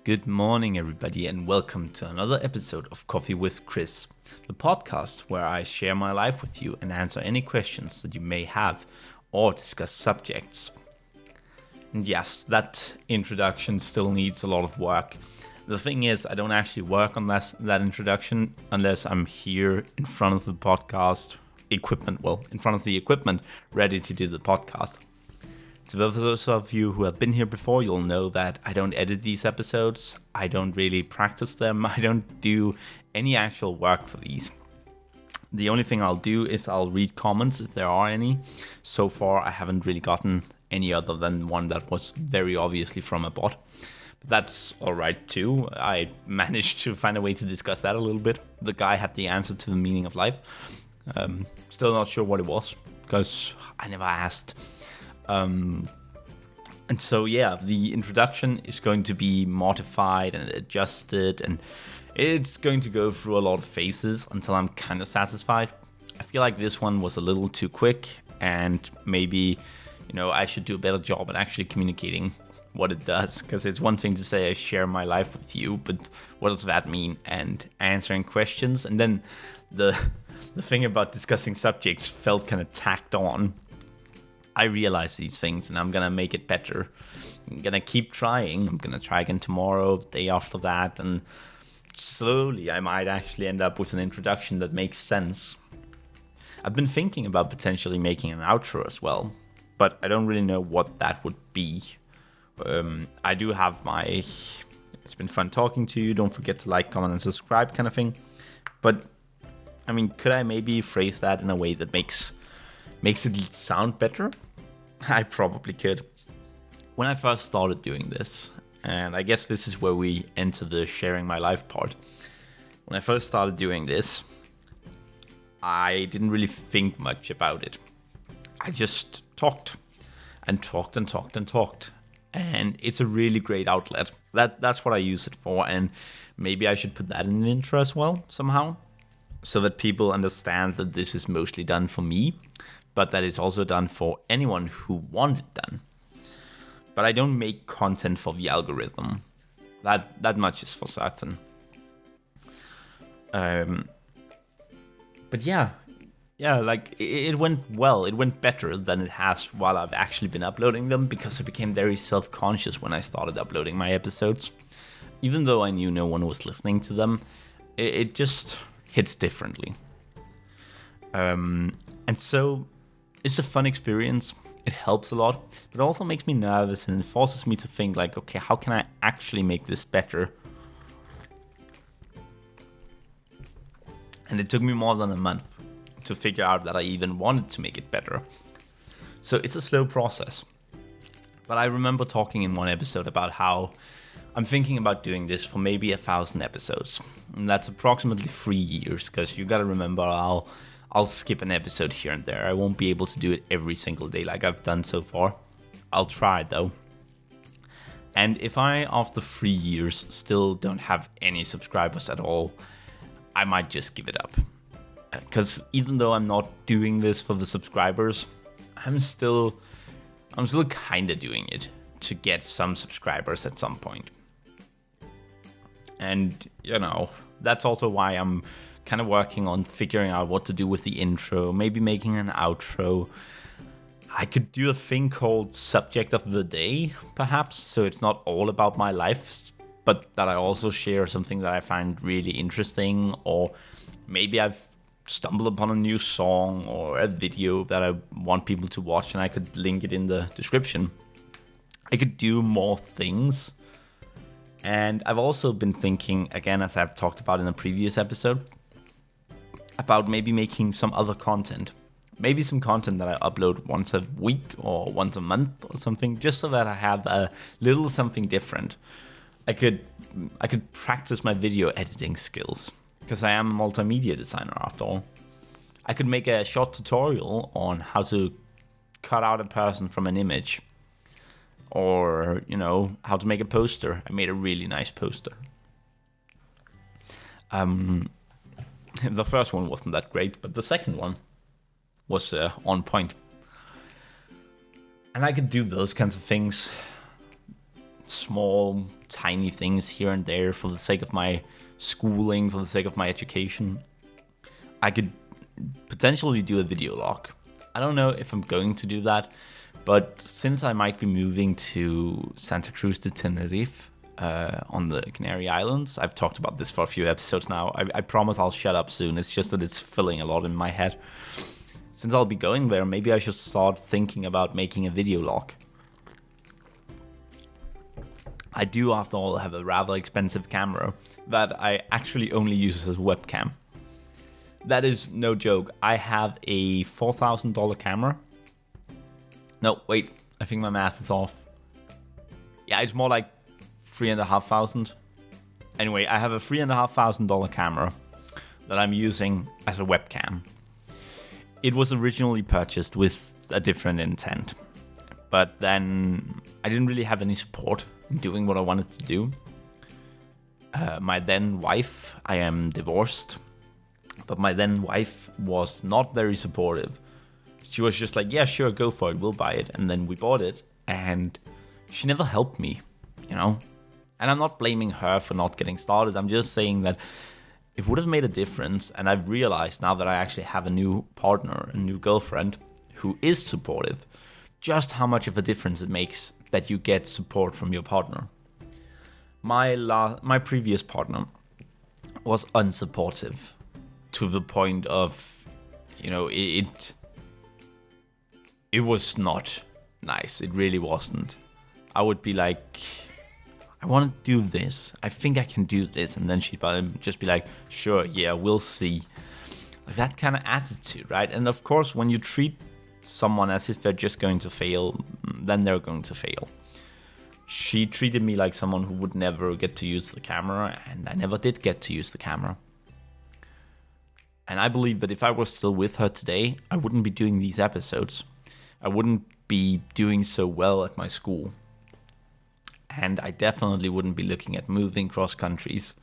Good morning, everybody, and welcome to another episode of Coffee with Chris, the podcast where I share my life with you and answer any questions that you may have or discuss subjects. And yes, that introduction still needs a lot of work. The thing is, I don't actually work on that introduction unless I'm here in front of the podcast equipment, in front of the equipment, ready to do the podcast. So for those of you who have been here before, you'll know that I don't edit these episodes. I don't really practice them. I don't do any actual work for these. The only thing I'll do is I'll read comments if there are any. So far, I haven't really gotten any other than one that was very obviously from a bot. But that's all right too. I managed to find a way to discuss that a little bit. The guy had the answer to the meaning of life. Still not sure what it was because I never asked. And so, yeah, the introduction is going to be modified and adjusted, and it's going to go through a lot of phases until I'm kind of satisfied. I feel like this one was a little too quick, and maybe, I should do a better job at actually communicating what it does, because it's one thing to say I share my life with you, but what does that mean? And answering questions, and then the thing about discussing subjects felt kind of tacked on. I realize these things and I'm going to make it better. I'm going to keep trying. I'm going to try again tomorrow, the day after that. And slowly I might actually end up with an introduction that makes sense. I've been thinking about potentially making an outro as well, but I don't really know what that would be. I do have it's been fun talking to you. Don't forget to like, comment, and subscribe kind of thing. But, could I maybe phrase that in a way that makes it sound better? I probably could. When I first started doing this, and I guess this is where we enter the sharing my life part. When I first started doing this, I didn't really think much about it. I just talked and talked and talked and talked. And it's a really great outlet. That's what I use it for, and maybe I should put that in the intro as well somehow, so that people understand that this is mostly done for me, but that it's also done for anyone who wants it done. But I don't make content for the algorithm. That much is for certain. But yeah, it went well. It went better than it has while I've actually been uploading them, because I became very self-conscious when I started uploading my episodes. Even though I knew no one was listening to them, it just hits differently. And so it's a fun experience. It helps a lot, but it also makes me nervous and it forces me to think like, okay, how can I actually make this better? And it took me more than a month to figure out that I even wanted to make it better. So it's a slow process. But I remember talking in one episode about how I'm thinking about doing this for maybe 1,000 episodes. And that's approximately 3 years, because you gotta remember I'll skip an episode here and there. I won't be able to do it every single day like I've done so far. I'll try though. And if I, after 3 years, still don't have any subscribers at all, I might just give it up. Because even though I'm not doing this for the subscribers, I'm still kind of doing it to get some subscribers at some point. And, that's also why I'm kind of working on figuring out what to do with the intro, maybe making an outro. I could do a thing called subject of the day, perhaps, so it's not all about my life, but that I also share something that I find really interesting, or maybe I've stumbled upon a new song or a video that I want people to watch and I could link it in the description. I could do more things. And I've also been thinking, again, as I've talked about in a previous episode, about maybe making some other content. Maybe some content that I upload once a week or once a month or something, just so that I have a little something different. I could practice my video editing skills, because I am a multimedia designer after all. I could make a short tutorial on how to cut out a person from an image. Or, how to make a poster. I made a really nice poster. The first one wasn't that great, but the second one was on point. And I could do those kinds of things small, tiny things here and there for the sake of my schooling, for the sake of my education, I could potentially do a video log. I don't know if I'm going to do that, but since I might be moving to Santa Cruz de Tenerife on the Canary Islands, I've talked about this for a few episodes now. I promise I'll shut up soon. It's just that it's filling a lot in my head. Since I'll be going there, maybe I should start thinking about making a video log. I do, after all, have a rather expensive camera that I actually only use as a webcam. That is no joke. I have a $4,000 camera. No, wait. I think my math is off. Yeah, it's more like $3,500. Anyway, I have a $3,500 camera that I'm using as a webcam. It was originally purchased with a different intent, but then I didn't really have any support in doing what I wanted to do. My then wife, I am divorced, but my then wife was not very supportive. She was just like, yeah, sure, go for it, we'll buy it. And then we bought it, and she never helped me, you know? And I'm not blaming her for not getting started. I'm just saying that it would have made a difference, and I've realized now that I actually have a new partner, a new girlfriend, who is supportive, just how much of a difference it makes that you get support from your partner. My previous partner was unsupportive to the point of, you know, it was not nice. It really wasn't. I would be like, I want to do this. I think I can do this. And then she'd just be like, sure, yeah, we'll see. Like that kind of attitude, right? And of course, when you treat someone as if they're just going to fail, then they're going to fail. She treated me like someone who would never get to use the camera, and I never did get to use the camera. And I believe that if I was still with her today, I wouldn't be doing these episodes. I wouldn't be doing so well at my school. And I definitely wouldn't be looking at moving cross countries.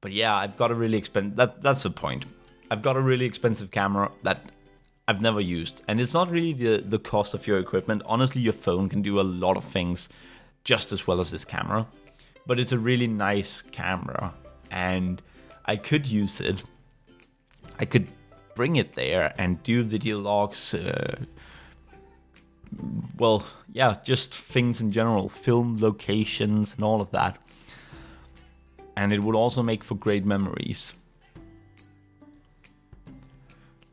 But yeah, I've got a really expensive... That's the point. I've got a really expensive camera that I've never used. And it's not really the cost of your equipment. Honestly, your phone can do a lot of things just as well as this camera. But it's a really nice camera. And I could use it. I could bring it there and do video logs... well, yeah, just things in general, film locations and all of that. And it would also make for great memories.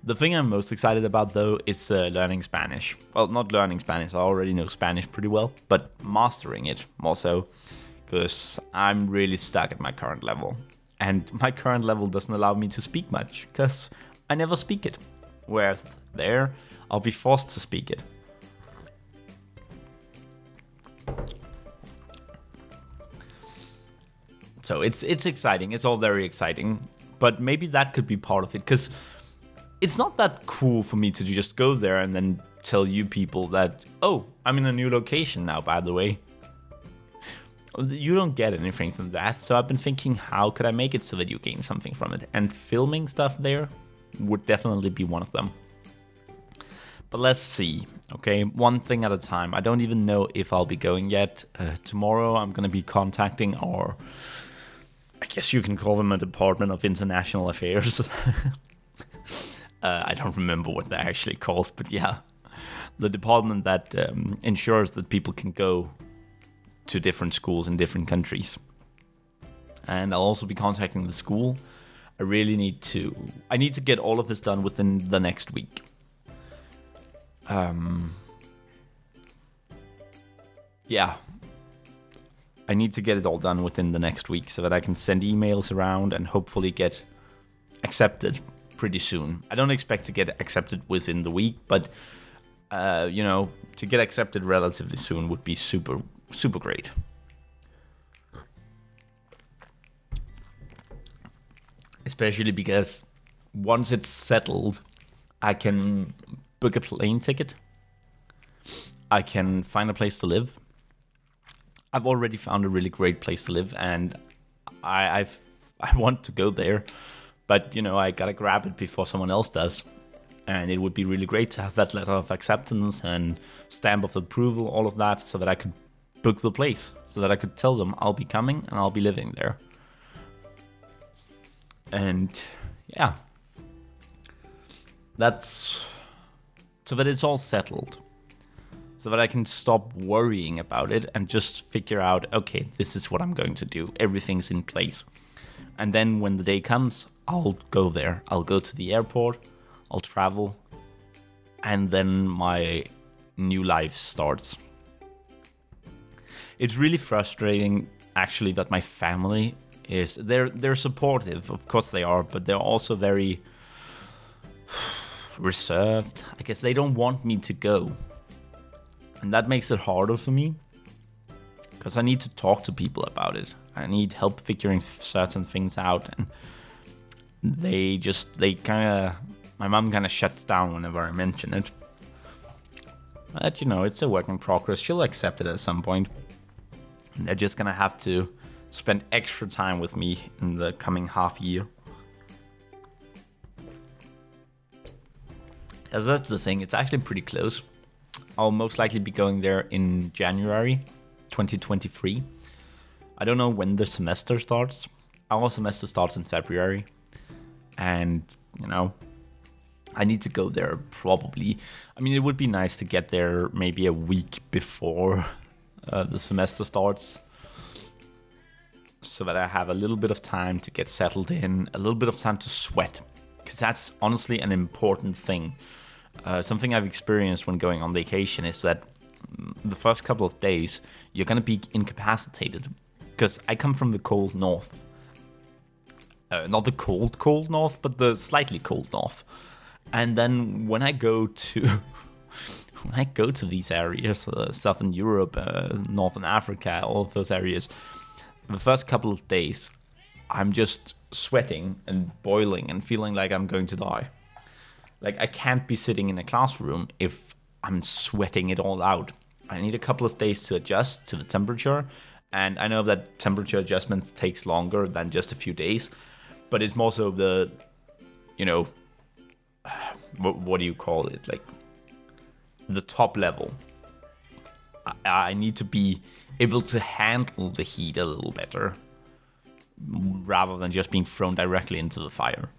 The thing I'm most excited about, though, is learning Spanish. Well, not learning Spanish, I already know Spanish pretty well, but mastering it more so, because I'm really stuck at my current level. And my current level doesn't allow me to speak much, because I never speak it. Whereas there, I'll be forced to speak it. So it's exciting. It's all very exciting. But maybe that could be part of it. Because it's not that cool for me to just go there and then tell you people that, oh, I'm in a new location now, by the way. You don't get anything from that. So I've been thinking, how could I make it so that you gain something from it? And filming stuff there would definitely be one of them. But let's see, okay? One thing at a time. I don't even know if I'll be going yet. Tomorrow I'm going to be contacting our, I guess you can call them a Department of International Affairs. I don't remember what they're actually called, but yeah. The department that ensures that people can go to different schools in different countries. And I'll also be contacting the school. I need to get all of this done within the next week. Yeah, I need to get it all done within the next week so that I can send emails around and hopefully get accepted pretty soon. I don't expect to get accepted within the week, but to get accepted relatively soon would be super, super great. Especially because once it's settled, I can book a plane ticket. I can find a place to live. I've already found a really great place to live, and I want to go there, but I gotta grab it before someone else does. And it would be really great to have that letter of acceptance and stamp of approval, all of that, so that I could book the place, so that I could tell them I'll be coming and I'll be living there. And yeah, that's so that it's all settled, so that I can stop worrying about it and just figure out, okay, this is what I'm going to do. Everything's in place. And then when the day comes, I'll go there. I'll go to the airport, I'll travel, and then my new life starts. It's really frustrating, actually, that my family they're supportive. Of course they are, but they're also very reserved. I guess they don't want me to go. And that makes it harder for me, because I need to talk to people about it. I need help figuring certain things out. And my mom kind of shuts down whenever I mention it. But, it's a work in progress. She'll accept it at some point. And they're just going to have to spend extra time with me in the coming half year. As that's the thing, it's actually pretty close. I'll most likely be going there in January 2023. I don't know when the semester starts. Our semester starts in February. And, I need to go there probably. I mean, it would be nice to get there maybe a week before the semester starts, so that I have a little bit of time to get settled in, a little bit of time to sweat, because that's honestly an important thing. Something I've experienced when going on vacation is that the first couple of days, you're going to be incapacitated, because I come from the cold north. Not the cold north, but the slightly cold north. And then when I go to these areas, Southern Europe, Northern Africa, all of those areas, the first couple of days, I'm just sweating and boiling and feeling like I'm going to die. Like, I can't be sitting in a classroom if I'm sweating it all out. I need a couple of days to adjust to the temperature. And I know that temperature adjustment takes longer than just a few days. But it's more so the, what do you call it? Like, the top level. I need to be able to handle the heat a little better, rather than just being thrown directly into the fire.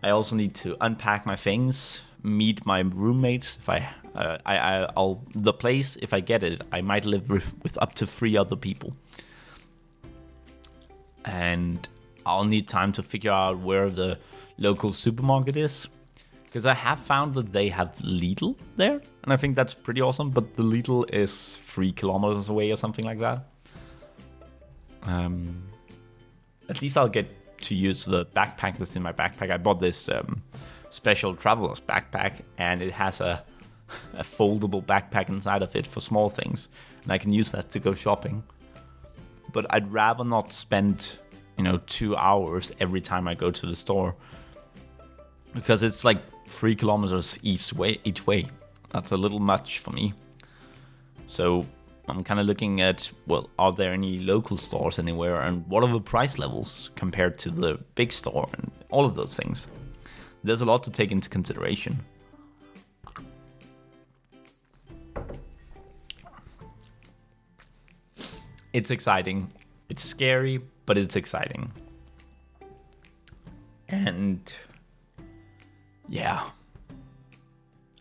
I also need to unpack my things, meet my roommates. If I'll the place, if I get it, I might live with up to 3 other people, and I'll need time to figure out where the local supermarket is. Because I have found that they have Lidl there, and I think that's pretty awesome, but the Lidl is 3 kilometers away or something like that. At least I'll get to use the backpack that's in my backpack. I bought this special traveler's backpack, and it has a foldable backpack inside of it for small things, and I can use that to go shopping. But I'd rather not spend, 2 hours every time I go to the store, because it's like 3 kilometers each way. That's a little much for me. So I'm kind of looking at, well, are there any local stores anywhere, and what are the price levels compared to the big store, and all of those things. There's a lot to take into consideration. It's exciting. It's scary, but it's exciting. And yeah,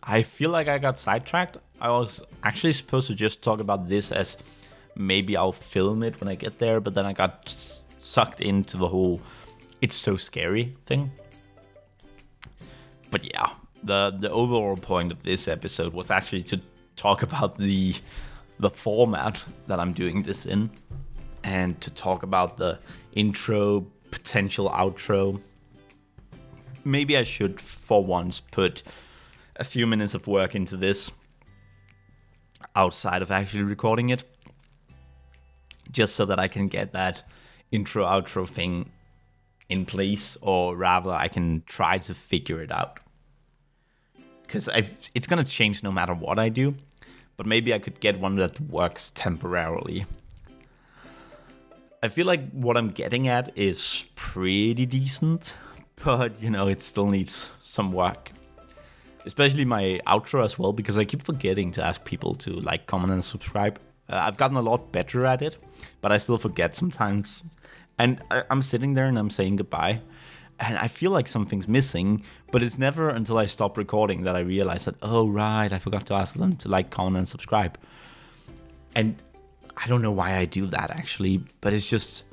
I feel like I got sidetracked. I was actually supposed to just talk about this as maybe I'll film it when I get there, but then I got sucked into the whole "it's so scary" thing. But yeah, the overall point of this episode was actually to talk about the format that I'm doing this in, and to talk about the intro, potential outro. Maybe I should, for once, put a few minutes of work into this outside of actually recording it, just so that I can get that intro outro thing in place, or rather I can try to figure it out, because it's gonna change no matter what I do, but maybe I could get one that works temporarily. I feel like what I'm getting at is pretty decent, but it still needs some work. especially my outro as well, because I keep forgetting to ask people to like, comment, and subscribe. I've gotten a lot better at it, but I still forget sometimes. And I'm sitting there and I'm saying goodbye, and I feel like something's missing, but it's never until I stop recording that I realize that, oh, right, I forgot to ask them to like, comment, and subscribe. And I don't know why I do that, actually, but it's just,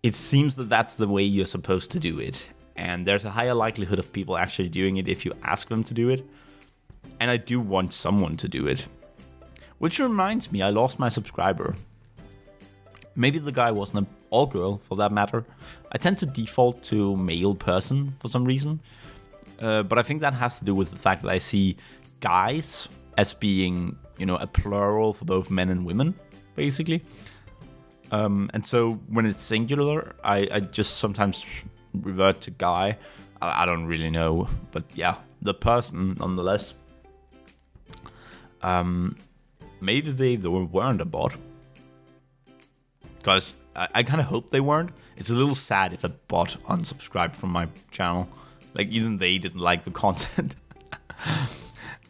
it seems that that's the way you're supposed to do it. And there's a higher likelihood of people actually doing it if you ask them to do it. And I do want someone to do it. Which reminds me, I lost my subscriber. Maybe the guy wasn't or girl, for that matter. I tend to default to male person for some reason. But I think that has to do with the fact that I see guys as being, a plural for both men and women, basically. And so when it's singular, I just sometimes revert to guy. I don't really know, but yeah, the person nonetheless. Maybe they weren't a bot, because I kind of hope they weren't. It's a little sad if a bot unsubscribed from my channel, like even they didn't like the content.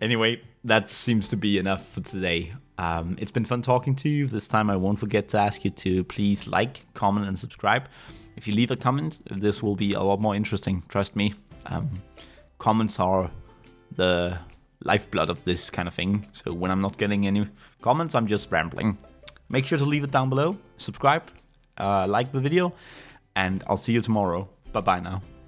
Anyway, that seems to be enough for today. It's been fun talking to you. This time I won't forget to ask you to please like, comment, and subscribe. If you leave a comment, this will be a lot more interesting, trust me. Comments are the lifeblood of this kind of thing, so when I'm not getting any comments, I'm just rambling. Make sure to leave it down below, subscribe, like the video, and I'll see you tomorrow. Bye bye now.